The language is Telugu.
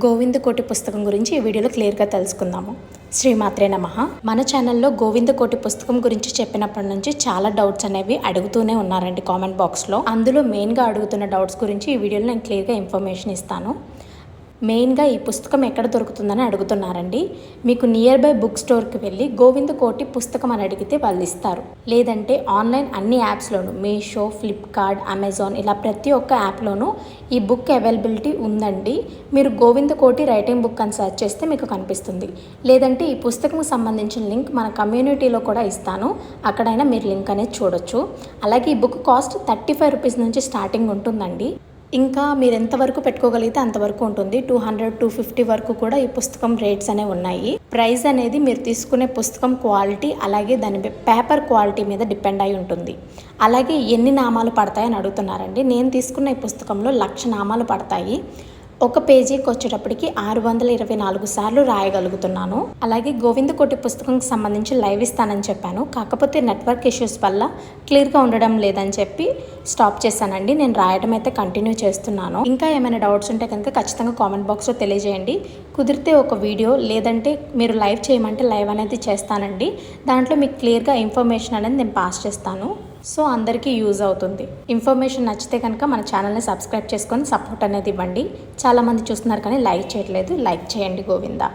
గోవింద కోటి పుస్తకం గురించి ఈ వీడియోలో క్లియర్గా తెలుసుకుందాము. శ్రీమాత్రే నమః. మన ఛానల్లో గోవింద కోటి పుస్తకం గురించి చెప్పినప్పటి నుంచి చాలా డౌట్స్ అనేవి అడుగుతూనే ఉన్నారండి కామెంట్ బాక్స్లో. అందులో మెయిన్గా అడుగుతున్న డౌట్స్ గురించి ఈ వీడియోలో నేను క్లియర్గా ఇన్ఫర్మేషన్ ఇస్తాను. మెయిన్గా ఈ పుస్తకం ఎక్కడ దొరుకుతుందని అడుగుతున్నారండి. మీకు నియర్ బై బుక్ స్టోర్కి వెళ్ళి గోవింద కోటి పుస్తకం అని అడిగితే వాళ్ళు ఇస్తారు. లేదంటే ఆన్లైన్ అన్ని యాప్స్లోనూ మీషో, ఫ్లిప్కార్ట్, అమెజాన్ ఇలా ప్రతి ఒక్క యాప్లోనూ ఈ బుక్ అవైలబిలిటీ ఉందండి. మీరు గోవింద కోటి రైటింగ్ బుక్ అని సెర్చ్ చేస్తే మీకు కనిపిస్తుంది. లేదంటే ఈ పుస్తకం సంబంధించిన లింక్ మన కమ్యూనిటీలో కూడా ఇస్తాను, అక్కడైనా మీరు లింక్ అనేది చూడొచ్చు. అలాగే ఈ బుక్ కాస్ట్ 35 రూపీస్ నుంచి స్టార్టింగ్ ఉంటుందండి. ఇంకా మీరు ఎంతవరకు పెట్టుకోగలిగితే అంతవరకు ఉంటుంది. 200, 250 వరకు కూడా ఈ పుస్తకం రేట్స్ అనేవి ఉన్నాయి. ప్రైస్ అనేది మీరు తీసుకునే పుస్తకం క్వాలిటీ అలాగే దాని పేపర్ క్వాలిటీ మీద డిపెండ్ అయి ఉంటుంది. అలాగే ఎన్ని నామాలు పడతాయని అడుగుతున్నారండి. నేను తీసుకున్న ఈ పుస్తకంలో 1,00,000 నామాలు పడతాయి. ఒక పేజీకి వచ్చేటప్పటికి 624 సార్లు రాయగలుగుతున్నాను. అలాగే గోవింద కోటి పుస్తకంకి సంబంధించి లైవ్ ఇస్తానని చెప్పాను, కాకపోతే నెట్వర్క్ ఇష్యూస్ వల్ల క్లియర్గా ఉండడం లేదని చెప్పి స్టాప్ చేశానండి. నేను రాయడం అయితే కంటిన్యూ చేస్తున్నాను. ఇంకా ఏమైనా డౌట్స్ ఉంటే కనుక ఖచ్చితంగా కామెంట్ బాక్స్లో తెలియజేయండి. కుదిరితే ఒక వీడియో లేదంటే మీరు లైవ్ చేయమంటే లైవ్ అనేది చేస్తానండి. దాంట్లో మీకు క్లియర్గా ఇన్ఫర్మేషన్ అనేది నేను పాస్ చేస్తాను. సో అందరికీ యూజ్ అవుతుంది. ఇన్ఫర్మేషన్ నచ్చితే కనుక మన ఛానల్ని సబ్స్క్రైబ్ చేసుకొని సపోర్ట్ అనేది ఇవ్వండి. చాలామంది చూస్తున్నారు కానీ లైక్ చేయట్లేదు. లైక్ చేయండి. గోవిందా.